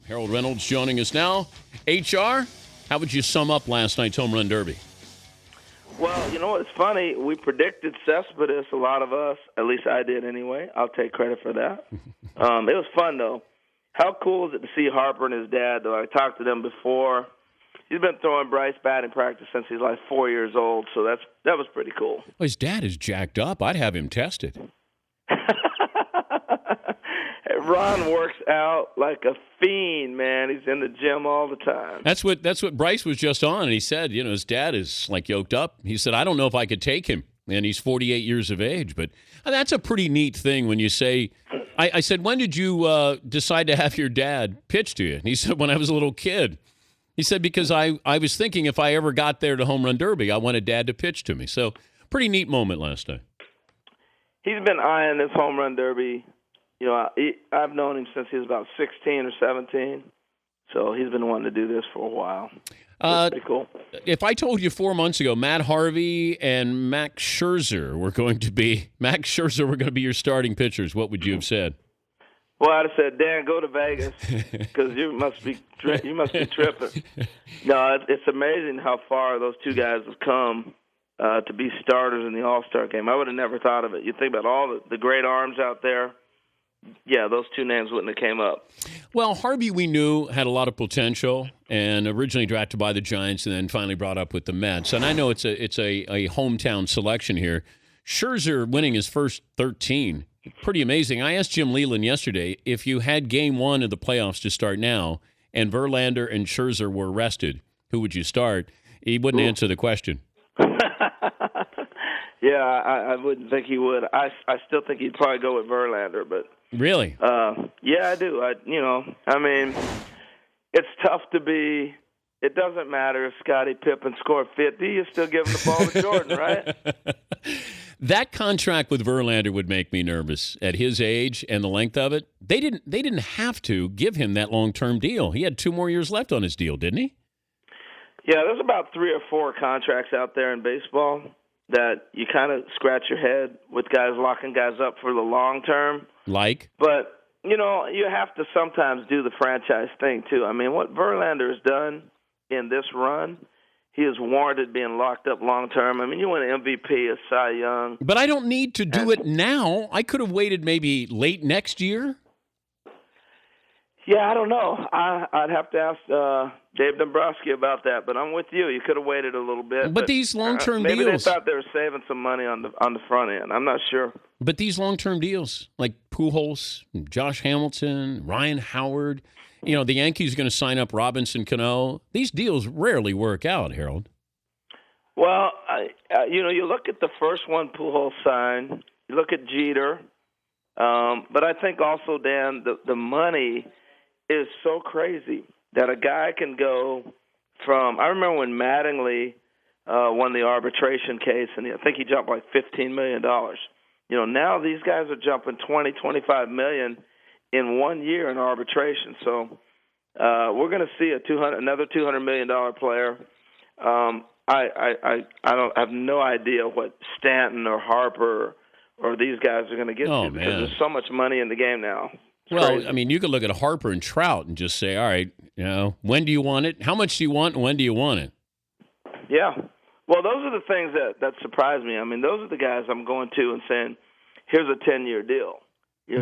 Harold Reynolds joining us now. HR, how would you sum up last night's home run derby? Well, you know what's funny? We predicted Cespedes, a lot of us. At least I did anyway. I'll take credit for that. It was fun, though. How cool is it to see Harper and his dad, though? I talked to them before. He's been throwing Bryce batting practice since he's like 4 years old, so that was pretty cool. Well, his dad is jacked up. I'd have him tested. Ron works out like a fiend, man. He's in the gym all the time. That's what Bryce was just on, and he said, his dad is like yoked up. He said, I don't know if I could take him, and he's 48 years of age. But that's a pretty neat thing when you say, I said, when did you decide to have your dad pitch to you? And he said, when I was a little kid. He said, because I was thinking if I ever got there to home run derby, I wanted dad to pitch to me. So pretty neat moment last night. He's been eyeing this home run derby. I've known him since he was about 16 or 17, so he's been wanting to do this for a while. It's pretty cool. If I told you 4 months ago Matt Harvey and Max Scherzer were going to be your starting pitchers, what would you have said? Well, I'd have said, Dan, go to Vegas because you must be tripping. No, it's amazing how far those two guys have come to be starters in the All-Star game. I would have never thought of it. You think about all the great arms out there. Yeah, those two names wouldn't have came up. Well, Harvey, we knew, had a lot of potential, and originally drafted by the Giants, and then finally brought up with the Mets. And I know it's a hometown selection here. Scherzer winning his first 13, pretty amazing. I asked Jim Leland yesterday if you had Game 1 of the playoffs to start now, and Verlander and Scherzer were rested, who would you start? He wouldn't answer the question. Yeah, I wouldn't think he would. I still think he'd probably go with Verlander, but. Really? Yeah, I do. It's tough to be. It doesn't matter if Scottie Pippen scored 50. You still give him the ball to Jordan, right? That contract with Verlander would make me nervous at his age and the length of it. They didn't have to give him that long-term deal. He had 2 more years left on his deal, didn't he? Yeah, there's about 3 or 4 contracts out there in baseball that you kind of scratch your head with guys locking guys up for the long term. Like? But, you have to sometimes do the franchise thing, too. I mean, what Verlander has done in this run, he has warranted being locked up long term. I mean, you win an MVP, a Cy Young. But I don't need to do it now. I could have waited maybe late next year. Yeah, I don't know. I'd have to ask Dave Dombrowski about that, but I'm with you. You could have waited a little bit. But these long-term deals. Maybe they thought they were saving some money on the front end. I'm not sure. But these long-term deals, like Pujols, Josh Hamilton, Ryan Howard, the Yankees are going to sign up Robinson Cano. These deals rarely work out, Harold. Well, you look at the first one Pujols signed. You look at Jeter. But I think also, Dan, the money is so crazy that a guy can go from – I remember when Mattingly won the arbitration case, and I think he jumped like $15 million. Now these guys are jumping $20, $25 million in 1 year in arbitration. So we're going to see another $200 million player. I have no idea what Stanton or Harper or these guys are going to get to because there's so much money in the game now. Well, crazy. I mean, you could look at Harper and Trout and just say, all right, when do you want it? How much do you want, and when do you want it? Yeah. Well, those are the things that surprise me. I mean, those are the guys I'm going to and saying, here's a 10-year deal.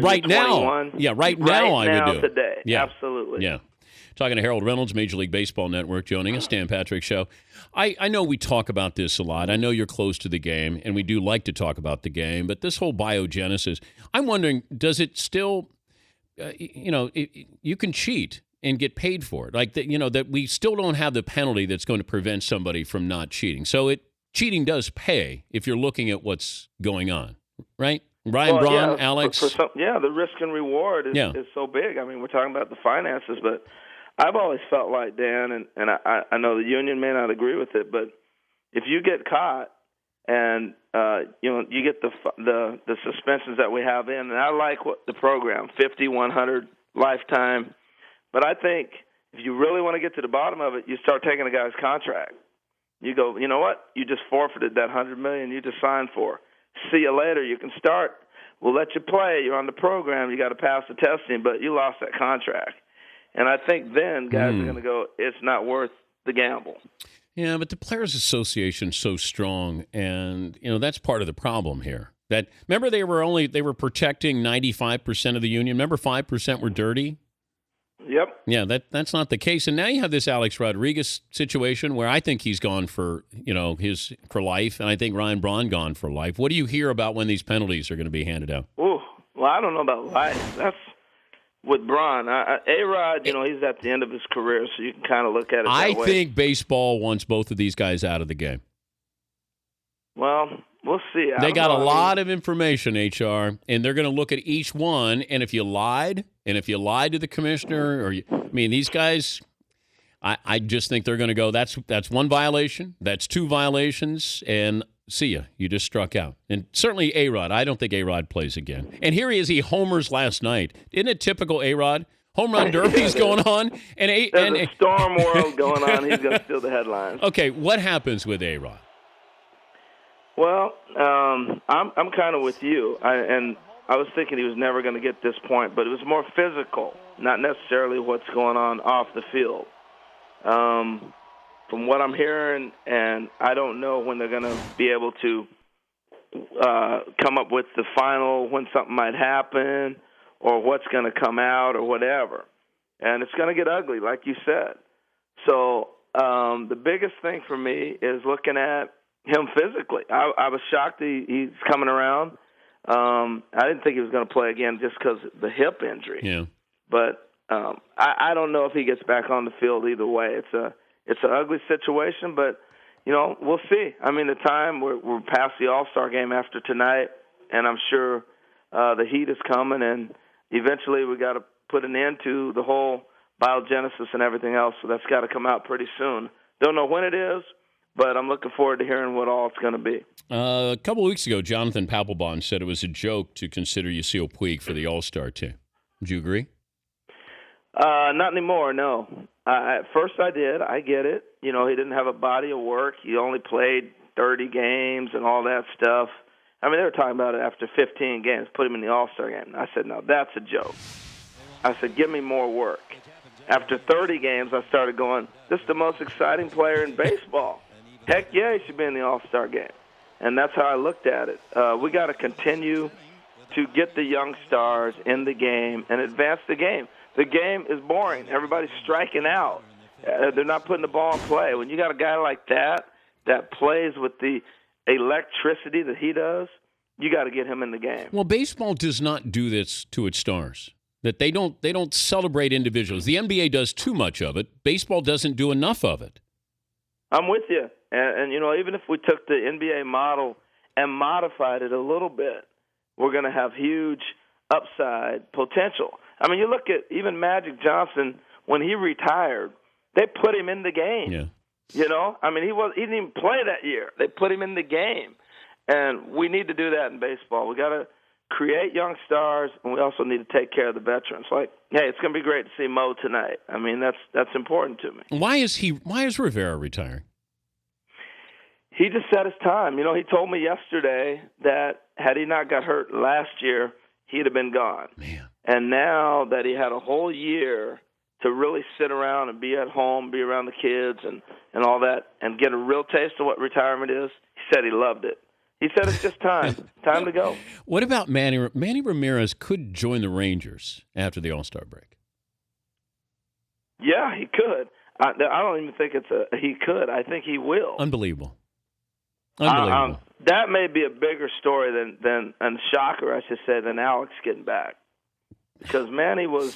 Right now. Yeah, right now I would do it. Today. Yeah. Absolutely. Yeah. Talking to Harold Reynolds, Major League Baseball Network, joining us, Dan Patrick Show. I know we talk about this a lot. I know you're close to the game, and we do like to talk about the game, but this whole biogenesis, I'm wondering, does it still, you can cheat and get paid for it. Like, that we still don't have the penalty that's going to prevent somebody from not cheating. So cheating does pay if you're looking at what's going on, right? Ryan Braun, Alex? The risk and reward is so big. I mean, we're talking about the finances, but I've always felt like, Dan, and I know the union may not agree with it, but if you get caught and you get the suspensions that we have in, and I like what the program 50, 100, lifetime, but I think if you really want to get to the bottom of it, you start taking a guy's contract. You go, you know what? You just forfeited that $100 million you just signed for. See you later. You can start. We'll let you play. You're on the program. You got to pass the testing, but you lost that contract. And I think then guys are going to go, it's not worth the gamble. Yeah, but the Players Association's so strong, and that's part of the problem here. That remember they were protecting 95% of the union. Remember 5% were dirty. Yep. Yeah, that's not the case. And now you have this Alex Rodriguez situation where I think he's gone for for life, and I think Ryan Braun gone for life. What do you hear about when these penalties are going to be handed out? Ooh, well, I don't know about life. That's with Braun. A-Rod, he's at the end of his career, so you can kind of look at it that way. I think baseball wants both of these guys out of the game. Well, we'll see. They got a lot of information, HR, and they're going to look at each one. And if you lied to the commissioner, these guys, I just think they're going to go, that's one violation, that's two violations, and see ya. You just struck out. And certainly A-Rod. I don't think A-Rod plays again. And here he is. He homers last night. Isn't it typical A-Rod? Home run derby's going on. There's a storm world going on. He's going to steal the headlines. Okay, what happens with A-Rod? Well, I'm kind of with you. I was thinking he was never going to get this point, but it was more physical, not necessarily what's going on off the field. From what I'm hearing, and I don't know when they're going to be able to come up with the final, when something might happen or what's going to come out or whatever. And it's going to get ugly, like you said. So the biggest thing for me is looking at him physically. I was shocked he's coming around. I didn't think he was going to play again just because of the hip injury. Yeah. But I don't know if he gets back on the field either way. It's an ugly situation, but we'll see. The time we're past the All-Star game after tonight, and I'm sure the heat is coming, and eventually we got to put an end to the whole biogenesis and everything else. So that's got to come out pretty soon. Don't know when it is, but I'm looking forward to hearing what all it's going to be. A couple of weeks ago, Jonathan Papelbon said it was a joke to consider Yasiel Puig for the All-Star team. Would you agree? Not anymore, no. At first I did. I get it. He didn't have a body of work. He only played 30 games and all that stuff. They were talking about it after 15 games, put him in the All-Star game. I said, no, that's a joke. I said, give me more work. After 30 games, I started going, this is the most exciting player in baseball. Heck yeah, he should be in the All-Star game. And that's how I looked at it. We got to continue to get the young stars in the game and advance the game. The game is boring. Everybody's striking out. They're not putting the ball in play. When you got a guy like that plays with the electricity that he does, you got to get him in the game. Well, baseball does not do this to its stars. That they don't celebrate individuals. The NBA does too much of it. Baseball doesn't do enough of it. I'm with you. And even if we took the NBA model and modified it a little bit, we're going to have huge upside potential. You look at even Magic Johnson, when he retired, they put him in the game. Yeah. He didn't even play that year. They put him in the game. And we need to do that in baseball. We got to create young stars, and we also need to take care of the veterans. Like, hey, it's going to be great to see Mo tonight. That's important to me. Why is Rivera retiring? He just set his time. He told me yesterday that had he not got hurt last year, he'd have been gone. Man. And now that he had a whole year to really sit around and be at home, be around the kids and all that, and get a real taste of what retirement is, he said he loved it. He said it's just time to go. What about Manny? Manny Ramirez could join the Rangers after the All-Star break. Yeah, he could. I don't even think he could. I think he will. Unbelievable. That may be a bigger story than shocker, I should say, than Alex getting back. Because Manny was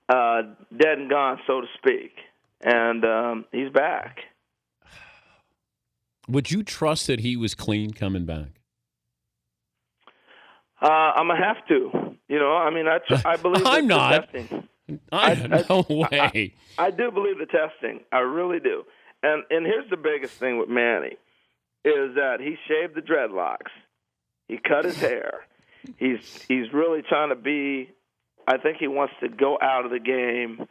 dead and gone, so to speak. And he's back. Would you trust that he was clean coming back? I'm going to have to. I believe I'm not. the testing. No way. I do believe the testing. I really do. And here's the biggest thing with Manny is that he shaved the dreadlocks. He cut his hair. He's really trying to be – I think he wants to go out of the game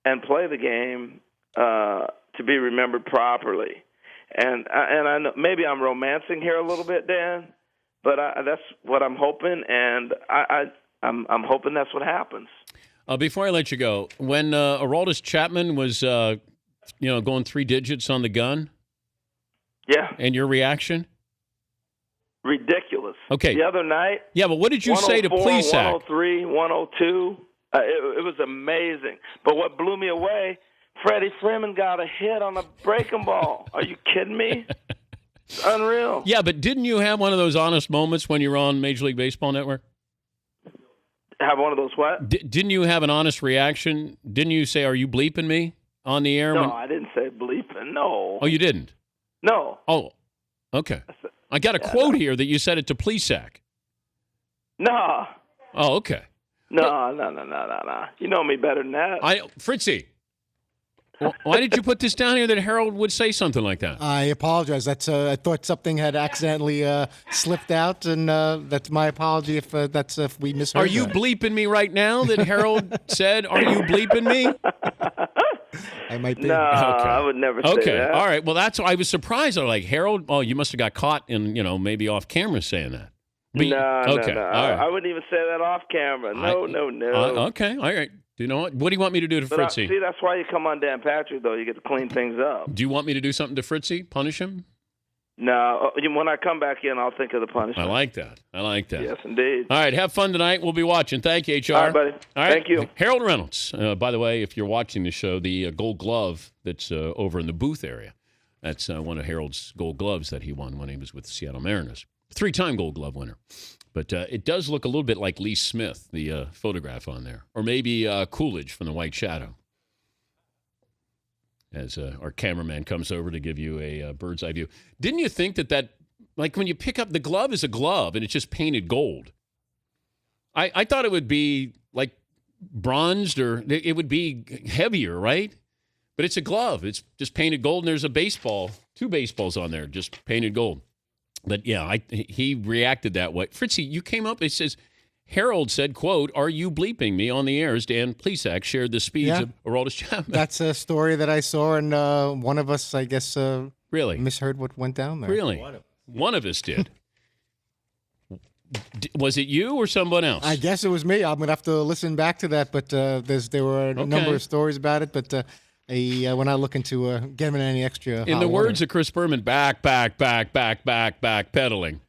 and play the game to be remembered properly. And I know maybe I'm romancing here a little bit, Dan, but that's what I'm hoping, and I'm hoping that's what happens. Before I let you go, when Aroldis Chapman was, going 3 digits on the gun, Yeah, and your reaction? ridiculous. Okay. The other night. Yeah, but what did you say to 104, Plesac? 103, 102. It was amazing. But what blew me away, Freddie Freeman got a hit on a breaking ball. Are you kidding me? It's unreal. Yeah, but didn't you have one of those honest moments when you were on Major League Baseball Network? Have one of those what? Didn't you have an honest reaction? Didn't you say, "Are you bleeping me?" on the air? No, I didn't say bleeping. No. Oh, you didn't? No. Oh, okay. I got a quote here that you said it to Plesac. No. Oh, okay. No. You know me better than that. Fritzy, why did you put this down here that Harold would say something like that? I apologize. I thought something had accidentally slipped out, and that's my apology if we misheard. Are you that. bleeping me right now that Harold said, "Are you bleeping me?" I might be. No, Okay. I would never say Okay, that. all right. Well, that's why I was surprised. I was like, Harold, oh, you must have got caught in, maybe off camera saying that. But, No. okay, all right. I wouldn't even say that off camera. No. Okay, all right. Do you know what? What do you want me to do to Fritzy? See, that's why you come on Dan Patrick, though. You get to clean things up. Do you want me to do something to Fritzy? Punish him? No, when I come back in, I'll think of the punishment. I like that. Yes, indeed. All right, have fun tonight. We'll be watching. Thank you, HR. All right, buddy. All right. Thank you. Harold Reynolds. By the way, if you're watching the show, the Gold Glove that's over in the booth area, that's one of Harold's Gold Gloves that he won when he was with the Seattle Mariners. 3-time Gold Glove winner. But it does look a little bit like Lee Smith, the photograph on there. Or maybe Coolidge from The White Shadow. As our cameraman comes over to give you a bird's eye view. Didn't you think that, like when you pick up, the glove is a glove and it's just painted gold. I thought it would be like bronzed or it would be heavier, right? But it's a glove. It's just painted gold and there's a baseball, 2 baseballs on there, just painted gold. But yeah, he reacted that way. Fritzy, you came up, it says, Harold said, quote, "Are you bleeping me on the air?" As Dan Plesac shared the speech of Aroldis Chapman. That's a story that I saw, and one of us, I guess, Really? misheard what went down there. Really? One of us did. Was it you or someone else? I guess it was me. I'm gonna have to listen back to that, but there were a number of stories about it. But when I look into getting any extra, in the words of Chris Berman, back, pedaling.